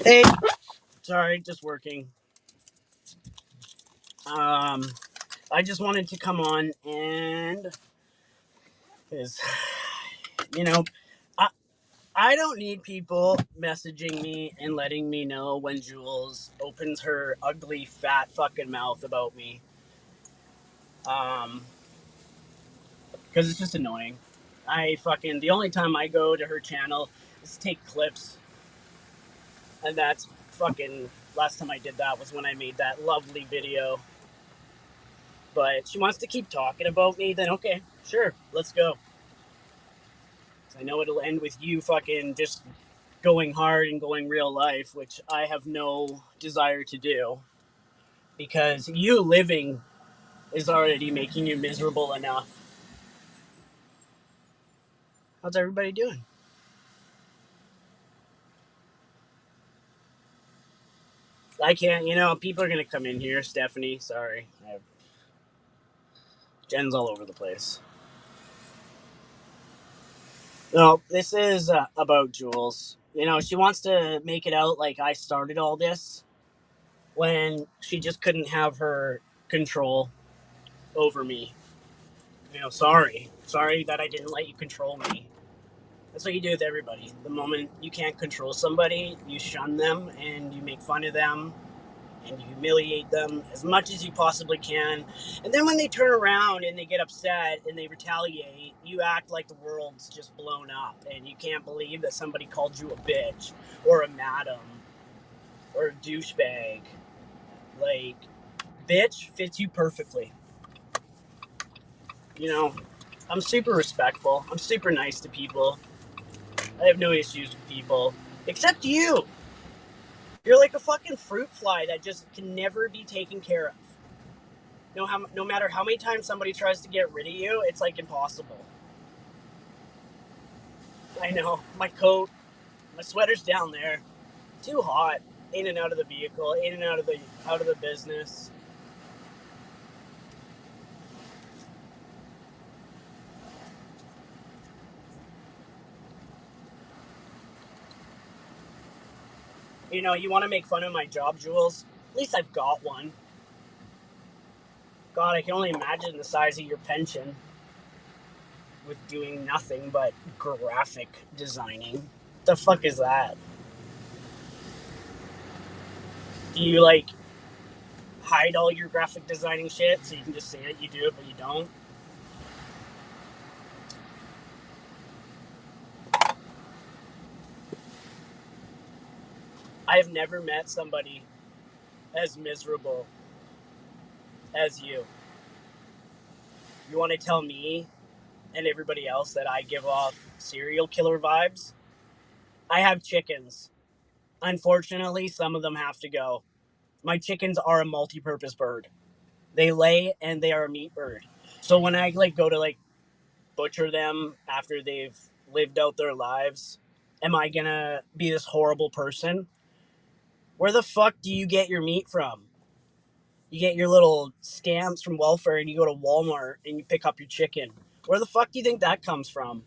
Hey, sorry, just working. I just wanted to come on and is you know, I I don't need people messaging me and letting me know when Jules opens her ugly fat fucking mouth about me. Um, because it's just annoying. The only time I go to her channel is to take clips, and that's fucking last time I did that was when I made that lovely video. But she wants to keep talking about me, then okay, sure, let's go. I know it'll end with you fucking just going hard and going real life, which I have no desire to do because you living is already making you miserable enough. How's everybody doing? I can't, people are going to come in here. Stephanie, sorry. Jen's all over the place. No, this is about Jules. She wants to make it out like I started all this when she just couldn't have her control over me. Sorry. Sorry that I didn't let you control me. That's what you do with everybody. The moment you can't control somebody, you shun them and you make fun of them and you humiliate them as much as you possibly can. And then when they turn around and they get upset and they retaliate, you act like the world's just blown up and you can't believe that somebody called you a bitch or a madam or a douchebag. Like, bitch fits you perfectly. I'm super respectful. I'm super nice to people. I have no issues with people. Except you. You're like a fucking fruit fly that just can never be taken care of. No matter how many times somebody tries to get rid of you, it's like impossible. I know. My coat, my sweater's down there. Too hot. In and out of the vehicle, in and out of the business. You want to make fun of my job, Jules? At least I've got one. God, I can only imagine the size of your pension with doing nothing but graphic designing. The fuck is that? Do you like hide all your graphic designing shit so you can just say that you do it but you don't? I have never met somebody as miserable as you. You want to tell me and everybody else that I give off serial killer vibes? I have chickens. Unfortunately, some of them have to go. My chickens are a multi-purpose bird. They lay and they are a meat bird. So when I go to butcher them after they've lived out their lives, am I gonna be this horrible person? Where the fuck do you get your meat from? You get your little stamps from welfare and you go to Walmart and you pick up your chicken. Where the fuck do you think that comes from?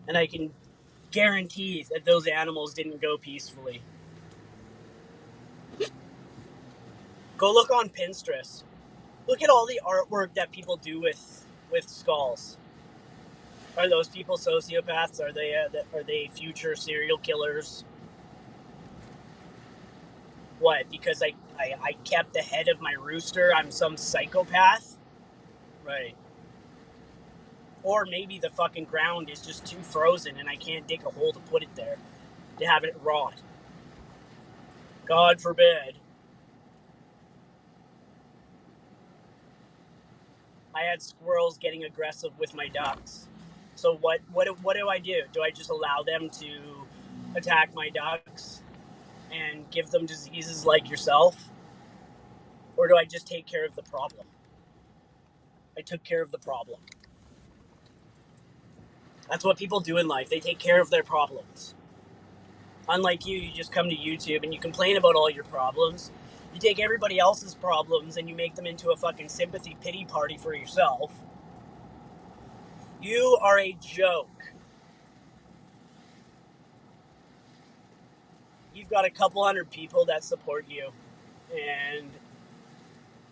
And I can guarantee that those animals didn't go peacefully. Go look on Pinterest. Look at all the artwork that people do with skulls. Are those people sociopaths? Are they future serial killers? What? Because I kept the head of my rooster, I'm some psychopath? Right. Or maybe the fucking ground is just too frozen and I can't dig a hole to put it there, to have it rot. God forbid. I had squirrels getting aggressive with my ducks. So what do I do? Do I just allow them to attack my ducks and give them diseases like yourself? Or do I just take care of the problem? I took care of the problem. That's what people do in life. They take care of their problems. Unlike you just come to YouTube and you complain about all your problems. You take everybody else's problems and you make them into a fucking sympathy pity party for yourself. You are a joke. you've got a couple hundred people that support you, and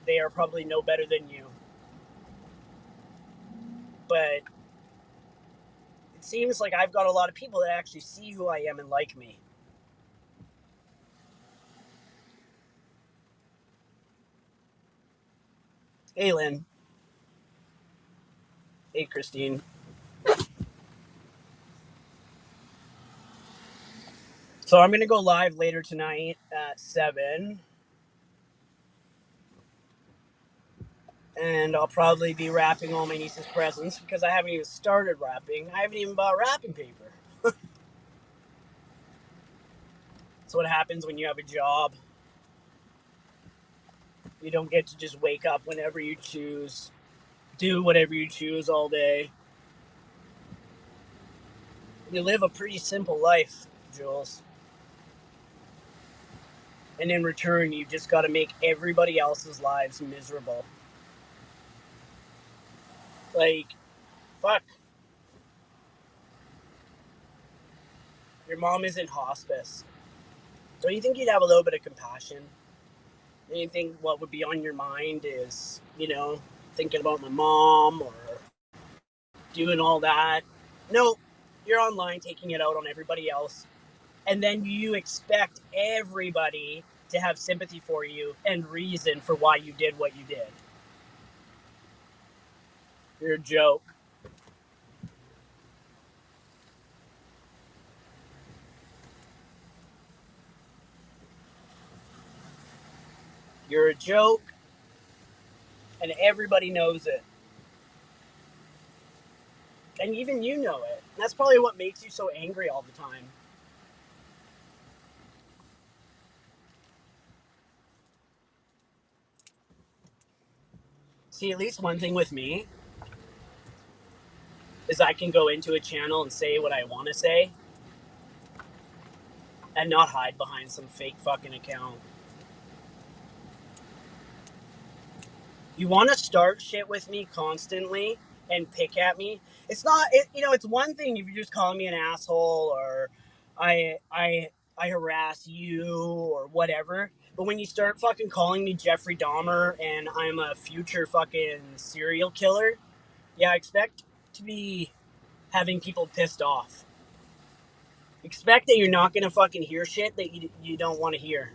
they are probably no better than you. But it seems like I've got a lot of people that actually see who I am and like me. Hey, Lynn. Hey, Christine. So I'm going to go live later tonight at 7. And I'll probably be wrapping all my niece's presents because I haven't even started wrapping. I haven't even bought wrapping paper. That's what happens when you have a job. You don't get to just wake up whenever you choose, do whatever you choose all day. You live a pretty simple life, Jules. And in return, you just got to make everybody else's lives miserable. Like, fuck. Your mom is in hospice. Don't you think you'd have a little bit of compassion? And you think what would be on your mind is, thinking about my mom or doing all that? No, you're online taking it out on everybody else. And then you expect everybody to have sympathy for you and reason for why you did what you did. You're a joke. You're a joke, and everybody knows it. And even you know it. That's probably what makes you so angry all the time. See, at least one thing with me is I can go into a channel and say what I want to say and not hide behind some fake fucking account. You want to start shit with me constantly and pick at me. It's not, it's one thing if you're just calling me an asshole or I, I, I harass you or whatever. But when you start fucking calling me Jeffrey Dahmer and I'm a future fucking serial killer, yeah, I expect to be having people pissed off. Expect that you're not gonna fucking hear shit that you don't want to hear.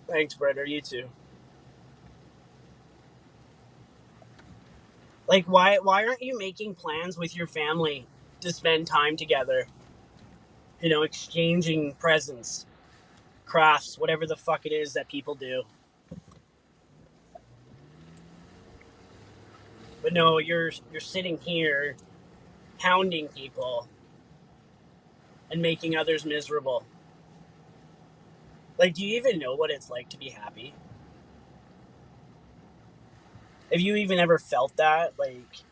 Thanks, Brett. You too. Like, why aren't you making plans with your family to spend time together? Exchanging presents, crafts, whatever the fuck it is that people do. But no, you're sitting here hounding people and making others miserable. Like, do you even know what it's like to be happy? Have you even ever felt that? Like,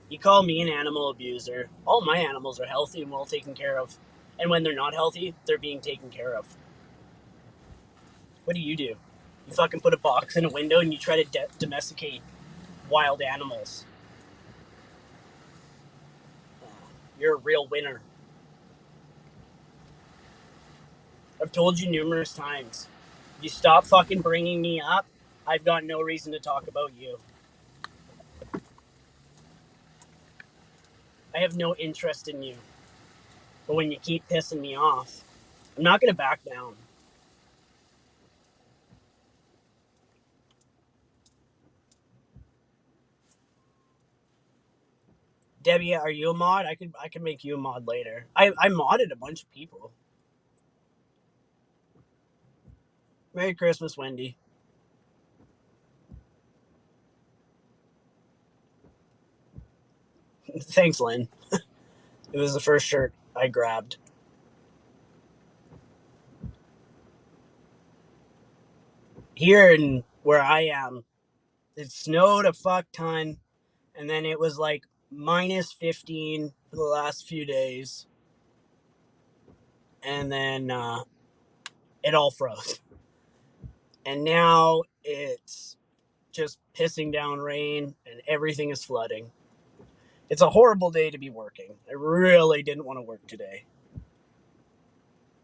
you call me an animal abuser. All my animals are healthy and well taken care of. And when they're not healthy, they're being taken care of. What do? You fucking put a box in a window and you try to domesticate wild animals. You're a real winner. I've told you numerous times. If you stop fucking bringing me up, I've got no reason to talk about you. I have no interest in you. But when you keep pissing me off, I'm not going to back down. Debbie, are you a mod? I could make you a mod later. I modded a bunch of people. Merry Christmas, Wendy. Thanks, Lynn. It was the first shirt I grabbed. Here in where I am, it snowed a fuck ton, and then it was like minus 15 for the last few days, and then it all froze. And now it's just pissing down rain and everything is flooding. It's a horrible day to be working. I really didn't want to work today.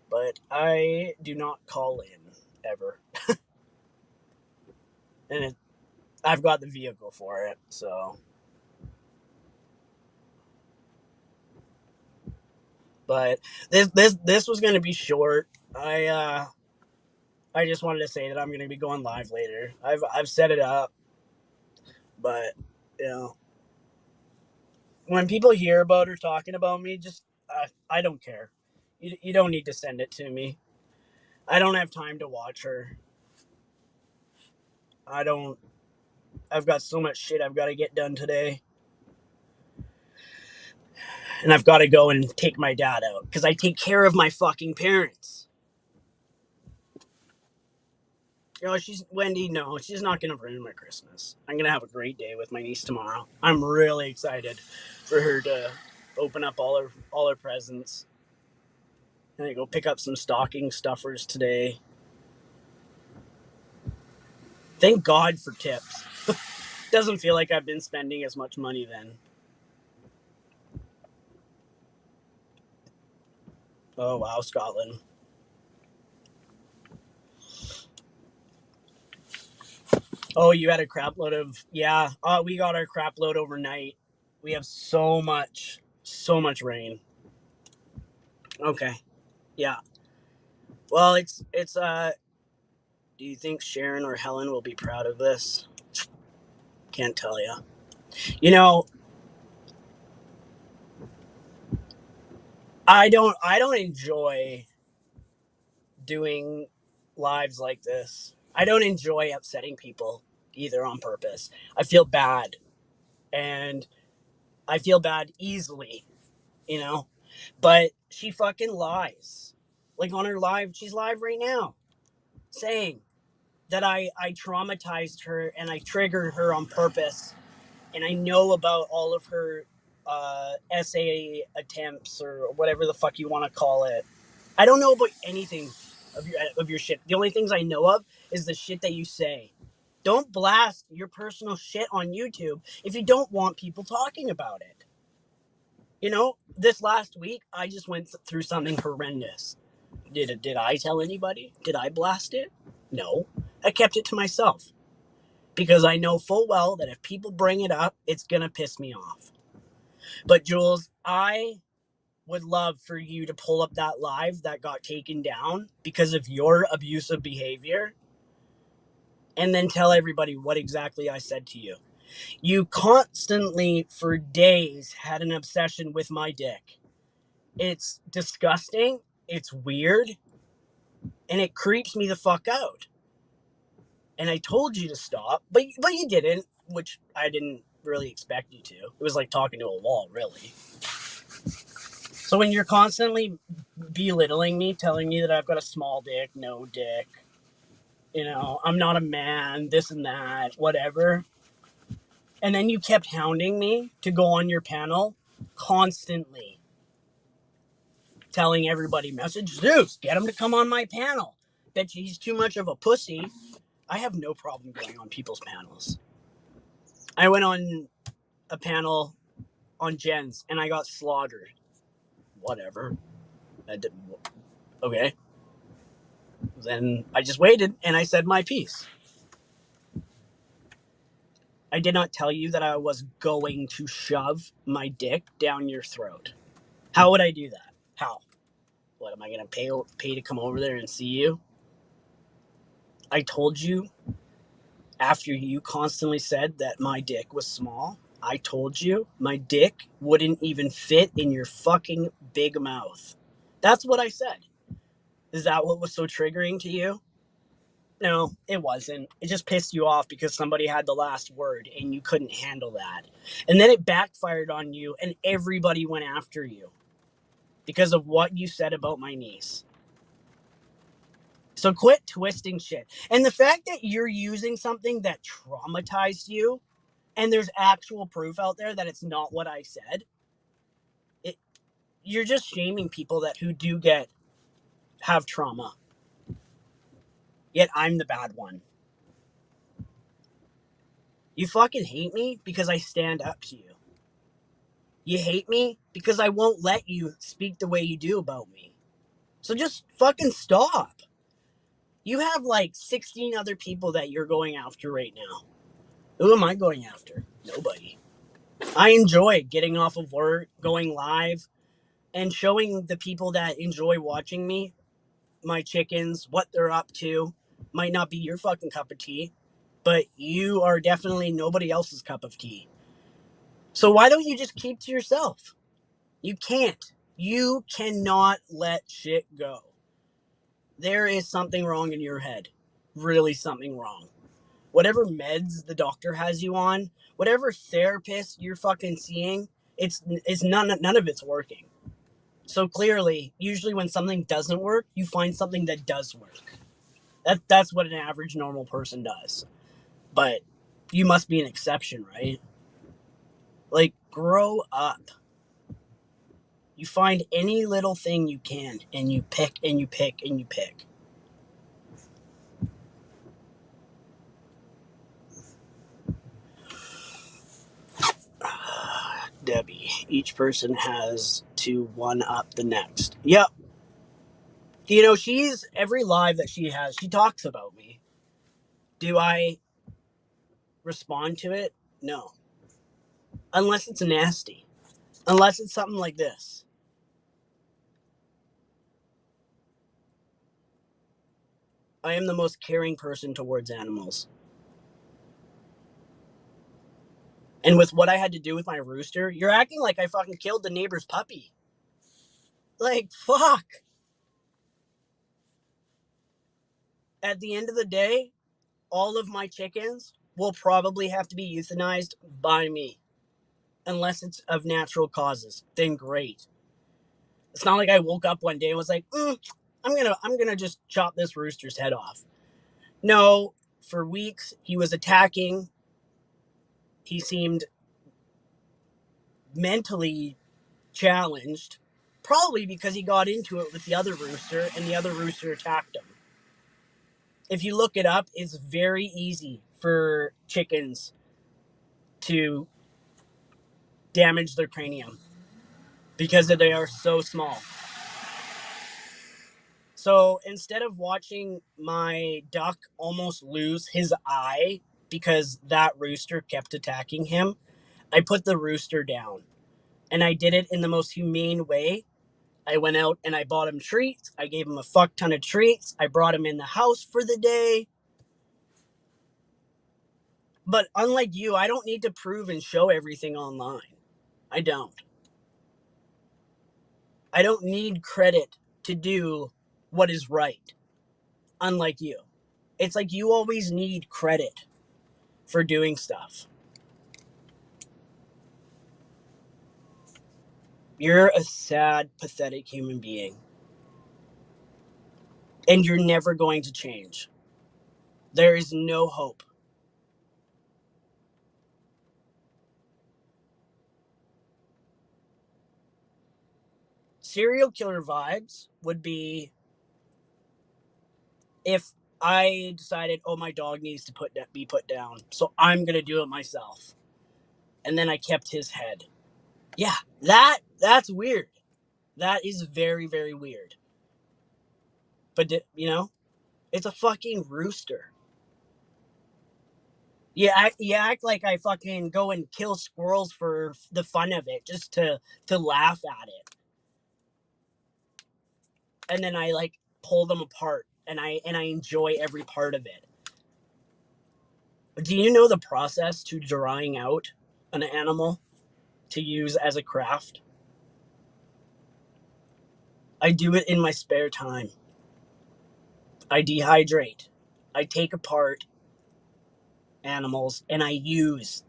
But I do not call in ever. And I've got the vehicle for it, so. But this was going to be short. I just wanted to say that I'm going to be going live later. I've set it up, but you know, when people hear about her talking about me, just I don't care. You don't need to send it to me. I don't have time to watch her. I don't. I've got so much shit I've got to get done today, and I've got to go and take my dad out because I take care of my fucking parents. You know, she's Wendy. No, she's not gonna ruin my Christmas. I'm gonna have a great day with my niece tomorrow. I'm really excited for her to open up all her presents. And I go pick up some stocking stuffers today. Thank God for tips. Doesn't feel like I've been spending as much money then. Oh wow, Scotland. Oh, you had a crap load of yeah. We got our crap load overnight. We have so much rain. Okay, yeah. Well, it's. Do you think Sharon or Helen will be proud of this? Can't tell you. You know, I don't enjoy doing lives like this. I don't enjoy upsetting people either on purpose. I feel bad, and I feel bad easily, you know. But she fucking lies. Like on her live, she's live right now, saying that I traumatized her and I triggered her on purpose, and I know about all of her essay attempts or whatever the fuck you want to call it. I don't know about anything of your shit. The only things I know of is the shit that you say. Don't blast your personal shit on YouTube if you don't want people talking about it. You know, this last week I just went through something horrendous. Did I tell anybody? Did I blast it? No. I kept it to myself because I know full well that if people bring it up, it's going to piss me off. But Jules, I would love for you to pull up that live that got taken down because of your abusive behavior and then tell everybody what exactly I said to you. You constantly, for days, had an obsession with my dick. It's disgusting, it's weird, and it creeps me the fuck out. And I told you to stop, but you didn't, which I didn't really expect you to. It was like talking to a wall, really. So when you're constantly belittling me, telling me that I've got a small dick, no dick, you know, I'm not a man, this and that, whatever. And then you kept hounding me to go on your panel constantly, telling everybody, message Zeus, get him to come on my panel. Bet he's too much of a pussy. I have no problem going on people's panels. I went on a panel on Jen's and I got slaughtered. Whatever. I did, okay. Then I just waited and I said my piece. I did not tell you that I was going to shove my dick down your throat. How would I do that? How? What, am I going to pay to come over there and see you? I told you after you constantly said that my dick was small. I told you my dick wouldn't even fit in your fucking big mouth. That's what I said. Is that what was so triggering to you? No, it wasn't. It just pissed you off because somebody had the last word and you couldn't handle that. And then it backfired on you and everybody went after you because of what you said about my niece. So quit twisting shit. And the fact that you're using something that traumatized you and there's actual proof out there that it's not what I said, you're just shaming people that who do have trauma. yet I'm the bad one. You fucking hate me because I stand up to you. You hate me because I won't let you speak the way you do about me. So just fucking stop. You have like 16 other people that you're going after right now. Who am I going after? Nobody. I enjoy getting off of work, going live, and showing the people that enjoy watching me, my chickens, what they're up to. Might not be your fucking cup of tea, but you are definitely nobody else's cup of tea. So why don't you just keep to yourself? You can't. You cannot let shit go. There is something wrong in your head. Really something wrong. Whatever meds the doctor has you on, whatever therapist you're fucking seeing, it's none of it's working. So clearly, usually when something doesn't work, you find something that does work. That's what an average normal person does. But you must be an exception, right? Like, grow up. You find any little thing you can, and you pick and you pick and you pick. Debbie, each person has to one up the next. Yep. You know, she's every live that she has, she talks about me. Do I respond to it? No. Unless it's nasty. Unless it's something like this. I am the most caring person towards animals. And with what I had to do with my rooster, you're acting like I fucking killed the neighbor's puppy. Like, fuck. At the end of the day, all of my chickens will probably have to be euthanized by me. Unless it's of natural causes. Then great. It's not like I woke up one day and was like, I'm gonna just chop this rooster's head off. No, for weeks he was attacking. He seemed mentally challenged, probably because he got into it with the other rooster and the other rooster attacked him. If you look it up, it's very easy for chickens to damage their cranium because they are so small. So instead of watching my duck almost lose his eye because that rooster kept attacking him, I put the rooster down. And I did it in the most humane way. I went out and I bought him treats. I gave him a fuck ton of treats. I brought him in the house for the day. But unlike you, I don't need to prove and show everything online. I don't. I don't need credit to do what is right. Unlike you. It's like you always need credit for doing stuff. You're a sad, pathetic human being. And you're never going to change. There is no hope. Serial killer vibes would be if I decided, oh, my dog needs to be put down, so I'm gonna do it myself, and then I kept his head. Yeah, that's weird. That is very, very weird. But you know, it's a fucking rooster. You act like I fucking go and kill squirrels for the fun of it, just to laugh at it, and then I like pull them apart, and I enjoy every part of it. Do you know the process to drying out an animal to use as a craft? I do it in my spare time. I dehydrate. I take apart animals and I use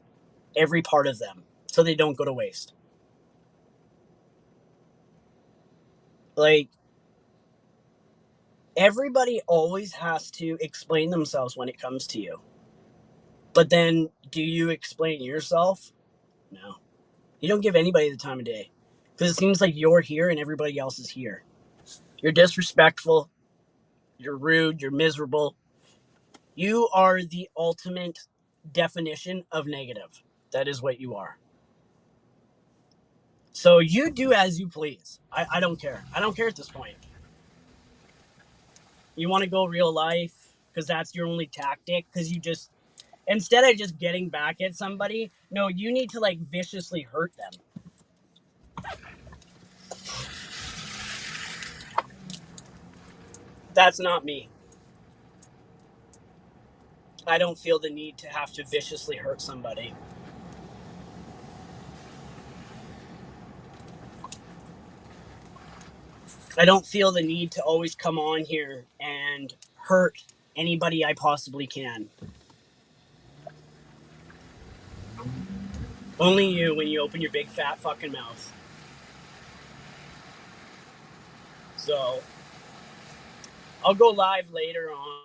every part of them so they don't go to waste. Like, everybody always has to explain themselves when it comes to you. But then, do you explain yourself? No. You don't give anybody the time of day. Because it seems like you're here and everybody else is here. You're disrespectful. You're rude. You're miserable. You are the ultimate definition of negative. That is what you are. So you do as you please. I don't care. I don't care at this point. You want to go real life because that's your only tactic, because you just, instead of just getting back at somebody, no, you need to like viciously hurt them. That's not me. I don't feel the need to have to viciously hurt somebody. I don't feel the need to always come on here and hurt anybody I possibly can. Only you when you open your big fat fucking mouth. So I'll go live later on,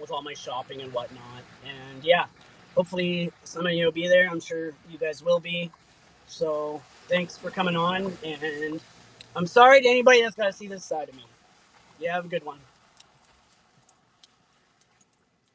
with all my shopping and whatnot. And yeah, hopefully some of you will be there. I'm sure you guys will be. So thanks for coming on. And I'm sorry to anybody that's got to see this side of me. You have a good one.